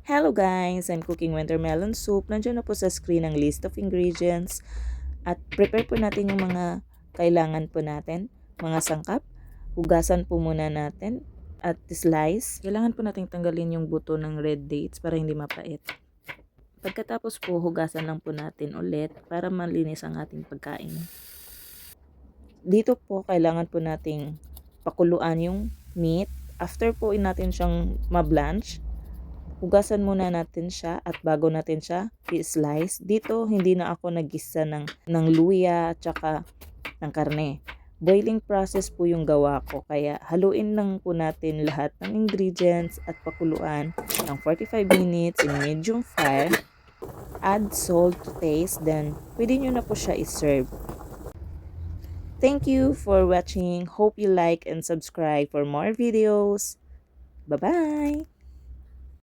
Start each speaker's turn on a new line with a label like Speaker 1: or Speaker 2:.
Speaker 1: Hello guys! I'm cooking winter melon soup. Nandiyan na po sa screen ang list of ingredients. At prepare po natin yung mga kailangan po natin. Mga sangkap. Hugasan po muna natin at slice. Kailangan po natin tanggalin yung buto ng red dates para hindi mapait. Pagkatapos po, hugasan lang po natin ulit para malinis ang ating pagkain. Dito po, kailangan po nating pakuluan yung meat. After po natin siyang ma-blanch, hugasan muna natin siya at bago natin siya i-slice. Dito hindi na ako nag-gisa ng luya at saka ng karne. Boiling process po yung gawa ko, kaya haluin lang po natin lahat ng ingredients at pakuluan ng 45 minutes in medium fire. Add salt to taste, then pwede nyo na po siya i-serve. Thank you for watching. Hope you like and subscribe for more videos. Bye-bye!